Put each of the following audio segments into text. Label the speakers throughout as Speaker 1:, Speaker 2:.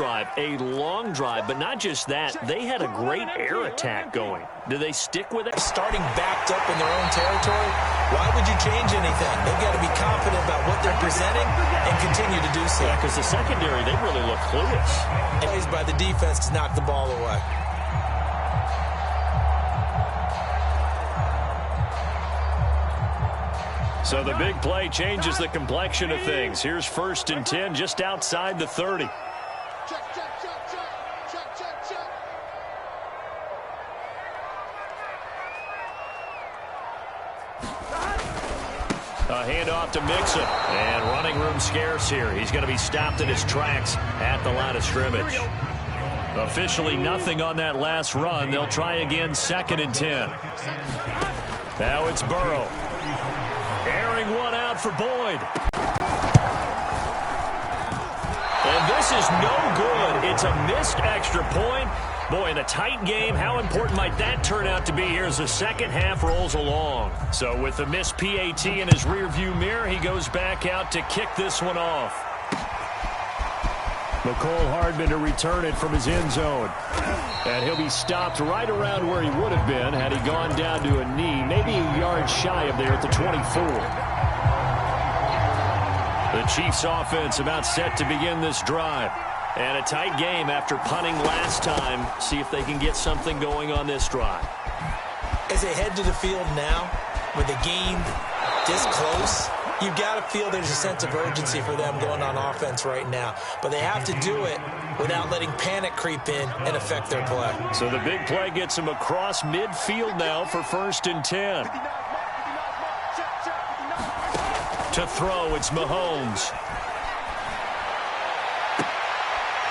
Speaker 1: drive, a long drive, but not just that. They had a great air attack going. Do they stick with it?
Speaker 2: Starting backed up in their own territory, why would you change anything? They've got to be confident about what they're presenting and continue to do so.
Speaker 1: Yeah, because the secondary, they really look clueless.
Speaker 2: Plays by the defense to knock the ball away.
Speaker 1: So the big play changes the complexion of things. Here's 1st and 10 just outside the 30. A handoff to Mixon. And running room scarce here. He's going to be stopped in his tracks at the line of scrimmage. Officially nothing on that last run. They'll try again 2nd and 10. Now it's Burrow. Airing one out for Boyd. And this is no good. It's a missed extra point. Boy, in a tight game, how important might that turn out to be here as the second half rolls along? So with the missed PAT in his rearview mirror, he goes back out to kick this one off. McCole Hardman to return it from his end zone. And he'll be stopped right around where he would have been had he gone down to a knee, maybe a yard shy of there at the 24. The Chiefs offense about set to begin this drive. And a tight game after punting last time. See if they can get something going on this drive.
Speaker 2: As they head to the field now, with the game this close, you've got to feel there's a sense of urgency for them going on offense right now. But they have to do it without letting panic creep in and affect their play.
Speaker 1: So the big play gets them across midfield now for 1st and 10. To throw, it's Mahomes.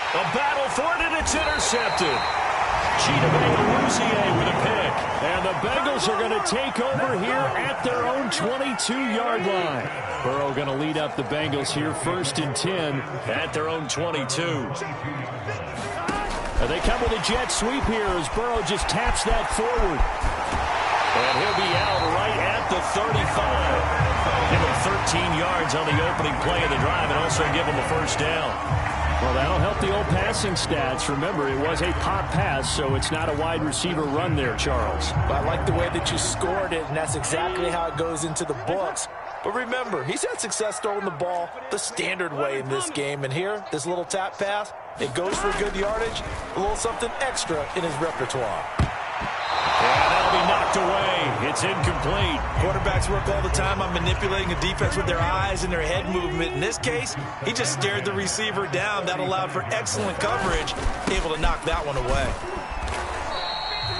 Speaker 1: A battle for it, and it's intercepted. Cheetah with a pick. And the Bengals are going to take over here at their own 22-yard line. Burrow going to lead up the Bengals here, 1st and 10 at their own 22. They come with a jet sweep here as Burrow just taps that forward. And he'll be out right at the 35. Give him 13 yards on the opening play of the drive and also give him a 1st down. Well, that'll help the old passing stats. Remember, it was a pop pass, so it's not a wide receiver run there, Charles.
Speaker 2: I like the way that you scored it, and that's exactly how it goes into the books. But remember, he's had success throwing the ball the standard way in this game. And here, this little tap pass, it goes for good yardage, a little something extra in his repertoire.
Speaker 1: And that'll be knocked away. It's incomplete.
Speaker 2: Quarterbacks work all the time on manipulating a defense with their eyes and their head movement. In this case, he just stared the receiver down. That allowed for excellent coverage, able to knock that one away.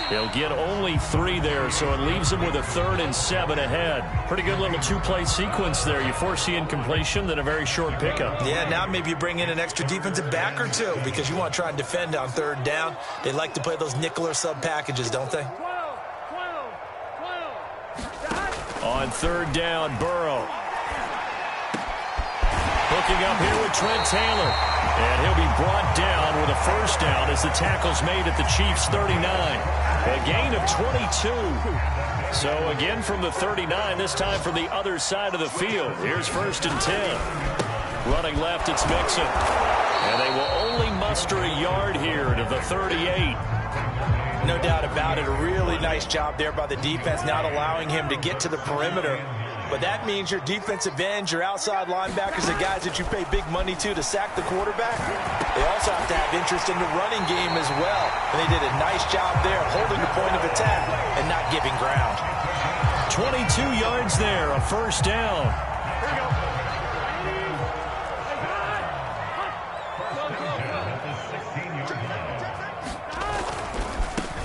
Speaker 1: He'll get only 3 there, so it leaves him with a 3rd and 7 ahead. Pretty good little 2-play sequence there. You force the incompletion, then a very short pickup.
Speaker 2: Yeah, now maybe you bring in an extra defensive back or two because you want to try and defend on 3rd down. They like to play those nickel or sub packages, don't they?
Speaker 1: On 3rd down, Burrow. Hooking up here with Trent Taylor. And he'll be brought down with a 1st down as the tackle's made at the Chiefs' 39. A gain of 22. So again from the 39, this time from the other side of the field. Here's 1st and 10. Running left, it's Mixon. And they will only muster a yard here to the 38.
Speaker 2: No doubt about it. A really nice job there by the defense, not allowing him to get to the perimeter. But that means your defensive ends, your outside linebackers, the guys that you pay big money to sack the quarterback, they also have to have interest in the running game as well. And they did a nice job there holding the point of attack and not giving ground.
Speaker 1: 22 yards there, a 1st down.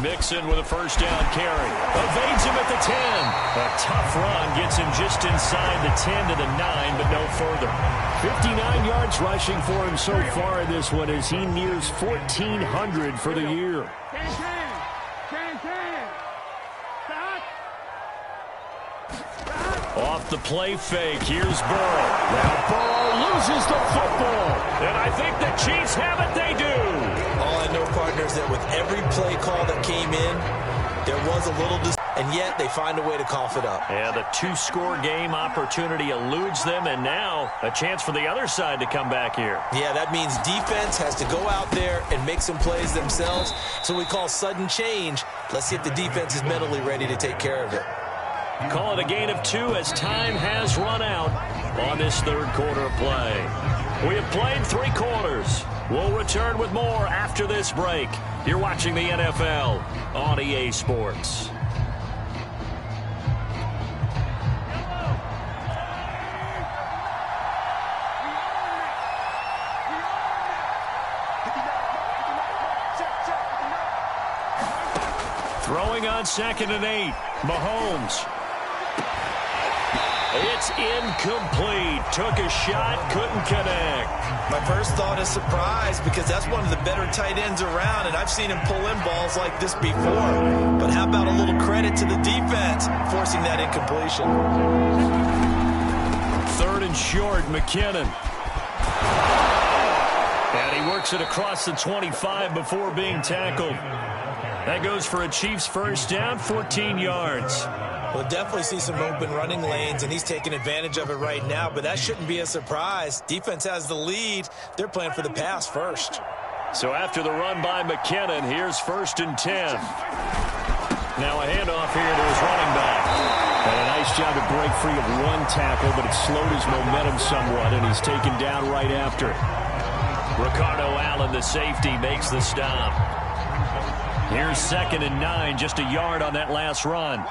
Speaker 1: Mixon with a 1st down carry. Evades him at the 10. A tough run gets him just inside the 10 to the 9, but no further. 59 yards rushing for him so far in this one as he nears 1,400 for the year. Off the play fake, here's Burrow. Now Burrow loses the football. And I think the Chiefs have it, they do.
Speaker 2: All I know, partners, that with every play call that came in, there was a little and yet they find a way to cough it up.
Speaker 1: Yeah, the two-score game opportunity eludes them, and now a chance for the other side to come back here.
Speaker 2: Yeah, that means defense has to go out there and make some plays themselves. So we call sudden change. Let's see if the defense is mentally ready to take care of it.
Speaker 1: Call it a gain of 2 as time has run out on this third quarter of play. We have played 3 quarters. We'll return with more after this break. You're watching the NFL on EA Sports. Throwing on 2nd and 8. Mahomes. It's incomplete. Took a shot, couldn't connect.
Speaker 2: My first thought is surprise because that's one of the better tight ends around, and I've seen him pull in balls like this before. But how about a little credit to the defense forcing that incompletion?
Speaker 1: 3rd and short, McKinnon. And he works it across the 25 before being tackled. That goes for a Chiefs first down, 14 yards.
Speaker 2: We'll definitely see some open running lanes, and he's taking advantage of it right now, but that shouldn't be a surprise. Defense has the lead. They're playing for the pass first.
Speaker 1: So after the run by McKinnon, here's 1st and 10. Now a handoff here to his running back. And a nice job to break free of one tackle, but it slowed his momentum somewhat, and he's taken down right after it. Ricardo Allen, the safety, makes the stop. Here's 2nd and 9, just a yard on that last run.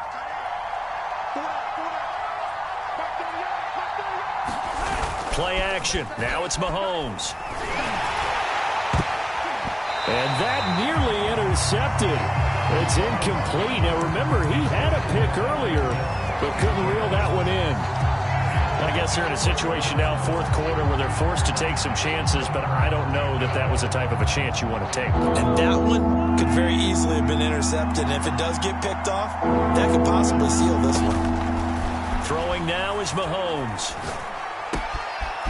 Speaker 1: Play action. Now it's Mahomes. And that nearly intercepted. It's incomplete. Now remember, he had a pick earlier, but couldn't reel that one in. I guess they're in a situation now, 4th quarter, where they're forced to take some chances, but I don't know that that was the type of a chance you want to take.
Speaker 2: And that one could very easily have been intercepted. And if it does get picked off, that could possibly seal this one.
Speaker 1: Throwing now is Mahomes.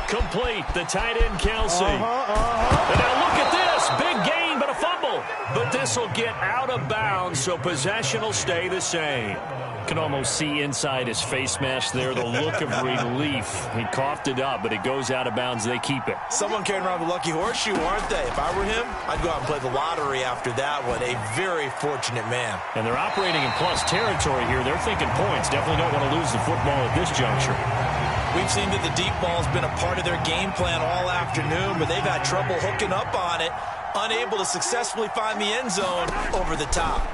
Speaker 1: Complete, the tight end, Kelsey. And now look at this. Big gain, but a fumble. But this will get out of bounds, so possession will stay the same. Can almost see inside his face mask there, the look of relief. He coughed it up, but it goes out of bounds. They keep it.
Speaker 2: Someone carrying around the lucky horseshoe, aren't they? If I were him, I'd go out and play the lottery after that one. A very fortunate man.
Speaker 1: And they're operating in plus territory here. They're thinking points. Definitely don't want to lose the football at this juncture.
Speaker 2: We've seen that the deep ball's been a part of their game plan all afternoon, but they've had trouble hooking up on it, unable to successfully find the end zone over the top.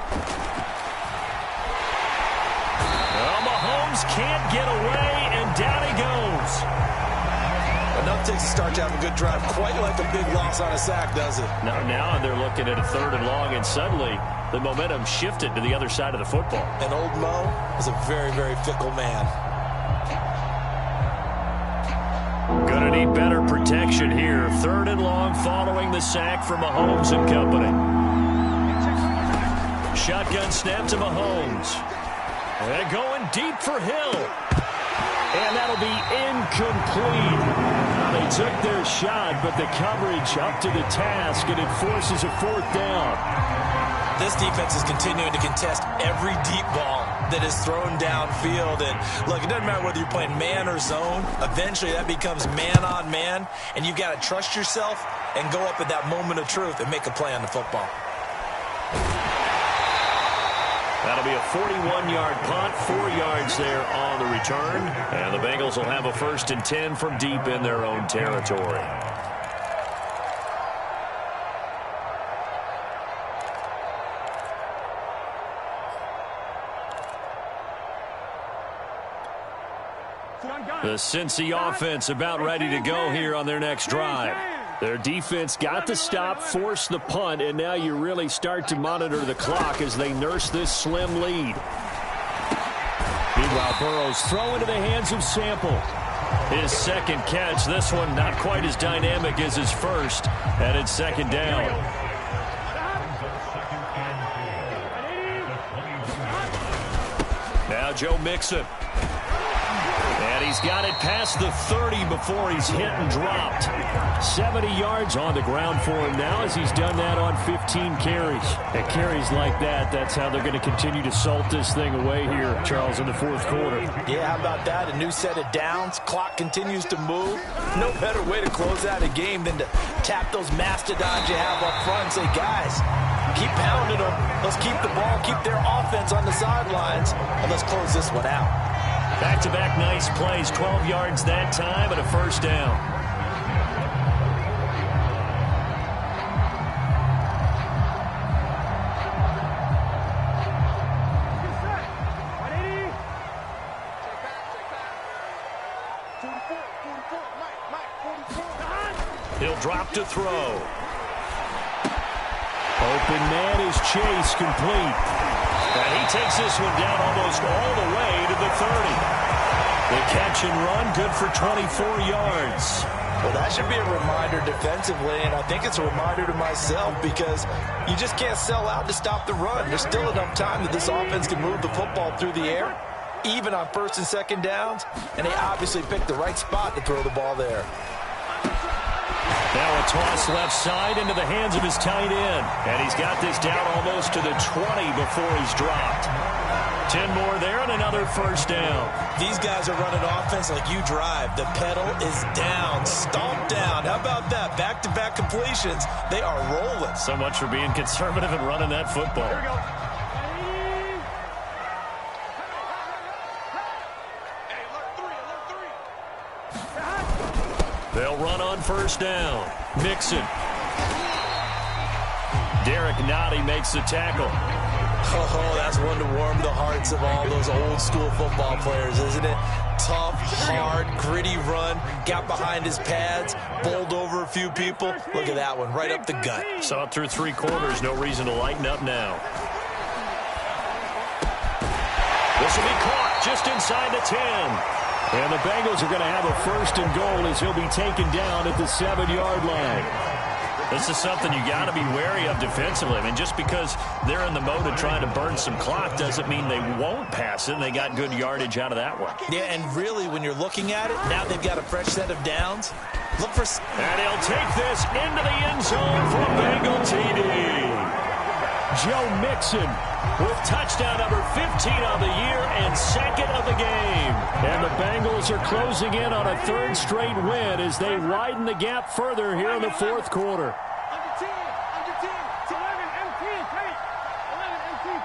Speaker 1: Well, Mahomes can't get away, and down he goes.
Speaker 2: Enough takes a start to have a good drive, quite like a big loss on a sack, does it?
Speaker 1: Now they're looking at a 3rd and long, and suddenly the momentum shifted to the other side of the football.
Speaker 2: And old Mo is a very, very fickle man.
Speaker 1: Gonna need better protection here. 3rd and long following the sack from Mahomes and company. Shotgun snap to Mahomes. And going deep for Hill. And that'll be incomplete. They took their shot, but the coverage up to the task, and it forces a 4th down.
Speaker 2: This defense is continuing to contest every deep ball that is thrown downfield. And look, it doesn't matter whether you're playing man or zone. Eventually that becomes man on man, and you've got to trust yourself and go up at that moment of truth and make a play on the football.
Speaker 1: That'll be a 41-yard punt, 4 yards there on the return. And the Bengals will have a 1st and 10 from deep in their own territory. The Cincy offense about ready to go here on their next drive. Their defense got the stop, forced the punt, and now you really start to monitor the clock as they nurse this slim lead. Meanwhile, Burrow's throw into the hands of Sample. His 2nd catch, this one not quite as dynamic as his first, and it's 2nd down. Now Joe Mixon. And he's got it past the 30 before he's hit and dropped. 70 yards on the ground for him now as he's done that on 15 carries. And carries like that, that's how they're going to continue to salt this thing away here, Charles, in the fourth quarter.
Speaker 2: Yeah, how about that? A new set of downs. Clock continues to move. No better way to close out a game than to tap those mastodons you have up front and say, guys, keep pounding them. Let's keep the ball, keep their offense on the sidelines, and let's close this one out.
Speaker 1: Back-to-back nice plays, 12 yards that time and a first down. He'll drop to throw. Open man is Chase, complete. And he takes this one down almost all the way to the 30. The catch and run, good for 24 yards.
Speaker 2: Well, that should be a reminder defensively, and I think it's a reminder to myself because you just can't sell out to stop the run. There's still enough time that this offense can move the football through the air, even on first and second downs, and they obviously picked the right spot to throw the ball there.
Speaker 1: Now a toss left side into the hands of his tight end. And he's got this down almost to the 20 before he's dropped. 10 more there and another first down.
Speaker 2: These guys are running offense like you drive. The pedal is down, stomped down. How about that? Back-to-back completions. They are rolling.
Speaker 1: So much for being conservative and running that football.
Speaker 3: Here we go.
Speaker 1: They'll run on first down. Mixon. Derek Nottie makes the tackle.
Speaker 2: Oh, that's one to warm the hearts of all those old-school football players, isn't it? Tough, hard, gritty run. Got behind his pads, bowled over a few people. Look at that one, right up the gut.
Speaker 1: Saw it through 3 quarters. No reason to lighten up now. This will be caught just inside the 10. And the Bengals are going to have a first and goal as he'll be taken down at the 7-yard line. This is something you got to be wary of defensively. I mean, just because they're in the mode of trying to burn some clock doesn't mean they won't pass it. And they got good yardage out of that one.
Speaker 2: Yeah, and really, when you're looking at it, now they've got a fresh set of downs. Look for...
Speaker 1: And he'll take this into the end zone for a Bengal TD. Joe Mixon with touchdown number 15 of the year and second of the game. And the Bengals are closing in on a 3rd straight win as they widen the gap further here in the 4th quarter.
Speaker 3: Under 10. It's 11 and 10. Take. 11 and 10.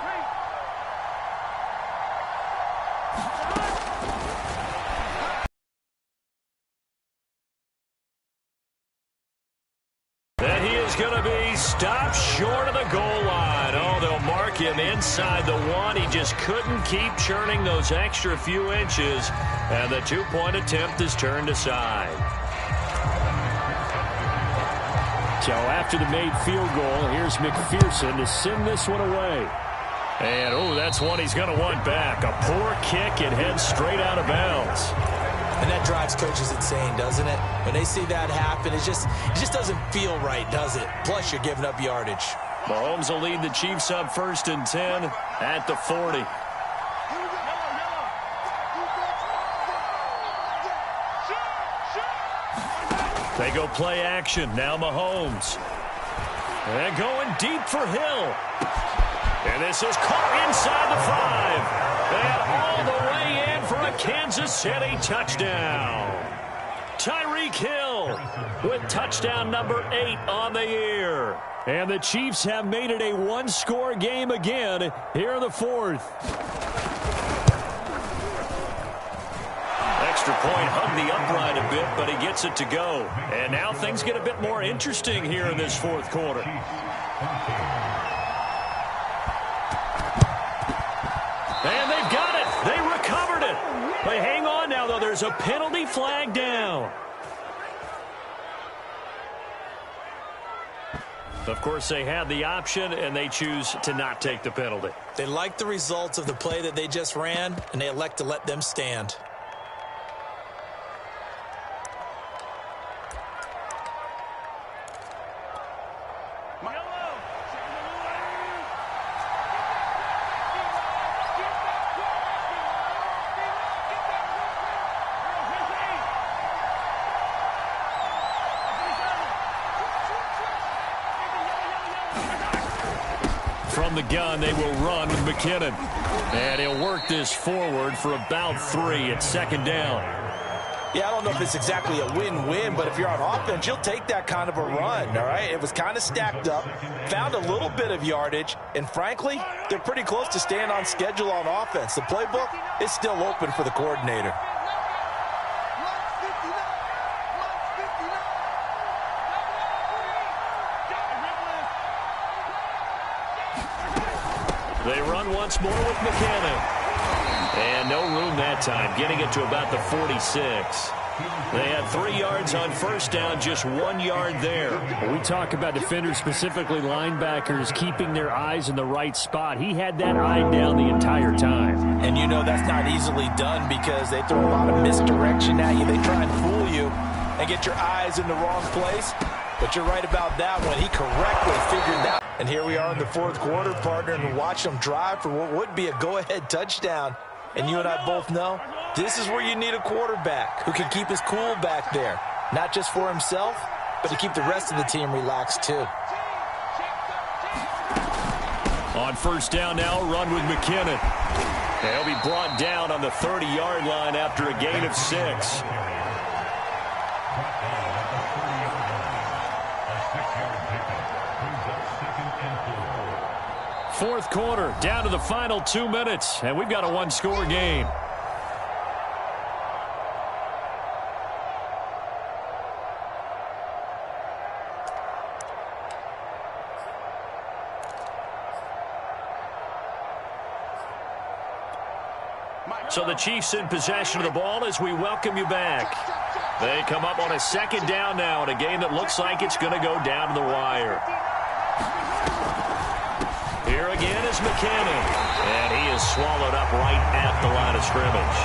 Speaker 3: Take.
Speaker 1: And he is going to be stopped short of the goal line. Oh, they'll mark him inside the 1. He just couldn't keep churning those extra few inches. And the 2-point attempt is turned aside. So after the made field goal, here's McPherson to send this one away. And, oh, that's one he's going to want back. A poor kick. It heads straight out of bounds.
Speaker 2: And that drives coaches insane, doesn't it? When they see that happen, it just doesn't feel right, does it? Plus, you're giving up yardage.
Speaker 1: Mahomes will lead the Chiefs up 1st and 10 at the 40. They go play action. Now Mahomes. And going deep for Hill. And this is caught inside the 5. And all the way in for a Kansas City touchdown. Tyreek Hill with touchdown number 8 on the year. And the Chiefs have made it a 1-score game again here in the 4th. Extra point hugged the upright a bit, but he gets it to go. And now things get a bit more interesting here in this 4th quarter. And they've got it. They recovered it. They hang on now, though. There's a penalty flag down. Of course, they had the option, and they choose to not take the penalty.
Speaker 2: They like the results of the play that they just ran, and they elect to let them stand.
Speaker 1: From the gun, they will run with McKinnon. And he'll work this forward for about 3 at second down.
Speaker 2: Yeah, I don't know if it's exactly a win-win, but if you're on offense, you'll take that kind of a run, all right? It was kind of stacked up, found a little bit of yardage, and frankly, they're pretty close to staying on schedule on offense. The playbook is still open for the coordinator.
Speaker 1: They run once more with McKinnon. And no room that time, getting it to about the 46. They had 3 yards on first down, just 1 yard there.
Speaker 4: We talk about defenders, specifically linebackers, keeping their eyes in the right spot. He had that eye down the entire time.
Speaker 2: And you know that's not easily done because they throw a lot of misdirection at you. They try and fool you and get your eyes in the wrong place. But you're right about that one. He correctly figured that. And here we are in the fourth quarter, partner, and watch them drive for what would be a go-ahead touchdown. And you and I both know this is where you need a quarterback who can keep his cool back there. Not just for himself, but to keep the rest of the team relaxed too.
Speaker 1: On first down now, run with McKinnon. They'll be brought down on the 30-yard line after a gain of 6. Fourth quarter, down to the final 2 minutes, and we've got a one-score game. So the Chiefs in possession of the ball as we welcome you back. They come up on a second down now in a game that looks like it's going to go down to the wire. Here again is McKinnon, and he is swallowed up right at the line of scrimmage.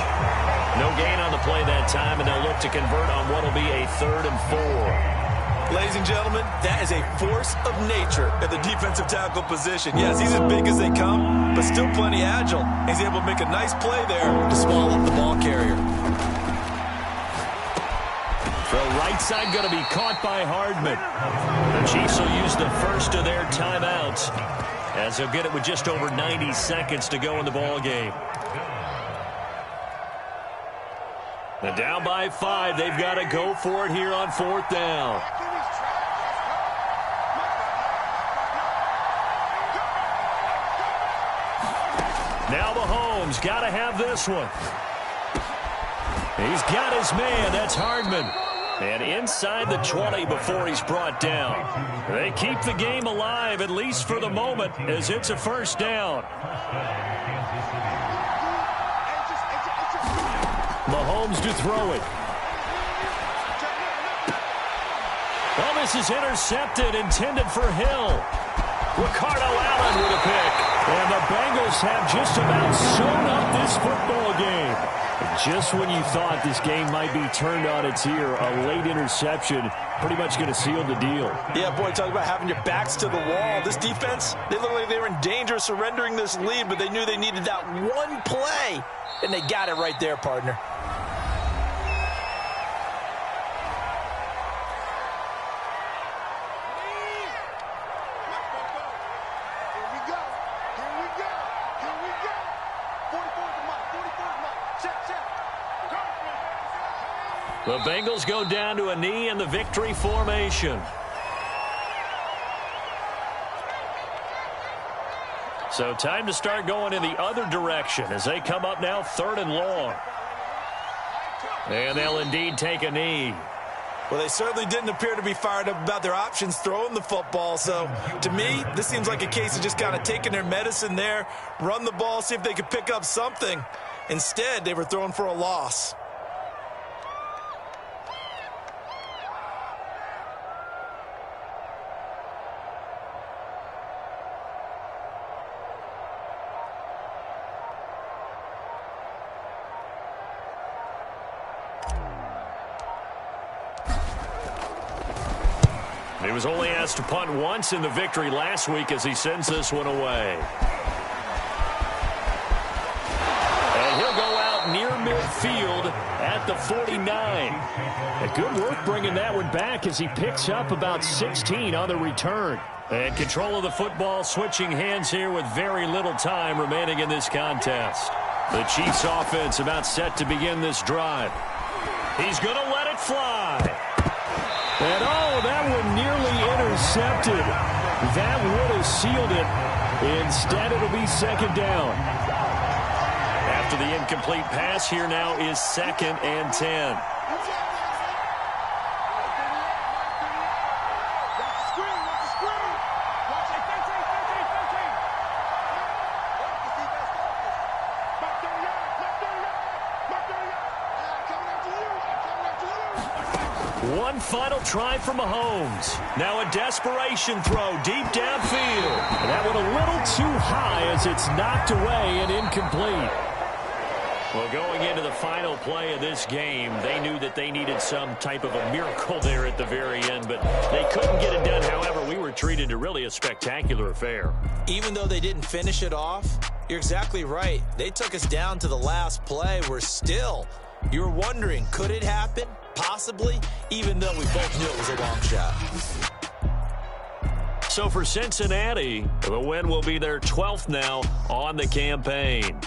Speaker 1: No gain on the play that time, and they'll look to convert on what will be a 3rd and 4.
Speaker 2: Ladies and gentlemen, that is a force of nature at the defensive tackle position. Yes, he's as big as they come, but still plenty agile. He's able to make a nice play there to swallow up the ball carrier.
Speaker 1: Throw right side going to be caught by Hardman. The Chiefs will use the first of their timeouts, as they'll get it with just over 90 seconds to go in the ball game. Now down by 5. They've got to go for it here on 4th down. Now Mahomes got to have this one. He's got his man. That's Hardman. And inside the 20 before he's brought down. They keep the game alive, at least for the moment, as it's a first down. Mahomes to throw it. Well, this is intercepted, intended for Hill. Ricardo Allen with a pick. And the Bengals have just about sewn up this football game. Just when you thought this game might be turned on its ear, a late interception pretty much going to seal the deal.
Speaker 2: Yeah, boy, talk about having your backs to the wall. This defense, they look like they were in danger of surrendering this lead, but they knew they needed that one play, and they got it right there, partner.
Speaker 1: The Bengals go down to a knee in the victory formation. So time to start going in the other direction as they come up now 3rd and long. And they'll indeed take a knee.
Speaker 2: Well, they certainly didn't appear to be fired up about their options throwing the football. So, to me, this seems like a case of just kind of taking their medicine there, run the ball, see if they could pick up something. Instead, they were throwing for a loss.
Speaker 1: He was only asked to punt once in the victory last week as he sends this one away. And he'll go out near midfield at the 49. A good work bringing that one back as he picks up about 16 on the return. And control of the football switching hands here with very little time remaining in this contest. The Chiefs offense about set to begin this drive. He's going to let it fly. And that one nearly intercepted. That would have sealed it. Instead, it'll be second down. After the incomplete pass, here now is 2nd and 10. One final try from Mahomes. Now a desperation throw deep downfield. That one a little too high as it's knocked away and incomplete. Well, going into the final play of this game, they knew that they needed some type of a miracle there at the very end, but they couldn't get it done. However, we were treated to really a spectacular affair.
Speaker 2: Even though they didn't finish it off, you're exactly right. They took us down to the last play. We're still, you were wondering, could it happen? Possibly, even though we both knew it was a long shot.
Speaker 1: So for Cincinnati, the win will be their 12th now on the campaign.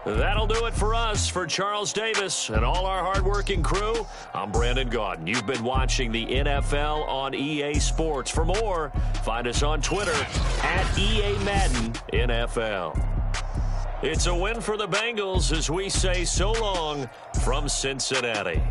Speaker 1: That'll do it for us. For Charles Davis and all our hardworking crew, I'm Brandon Gaudin. You've been watching the NFL on EA Sports. For more, find us on Twitter at EA Madden NFL. It's a win for the Bengals as we say so long from Cincinnati.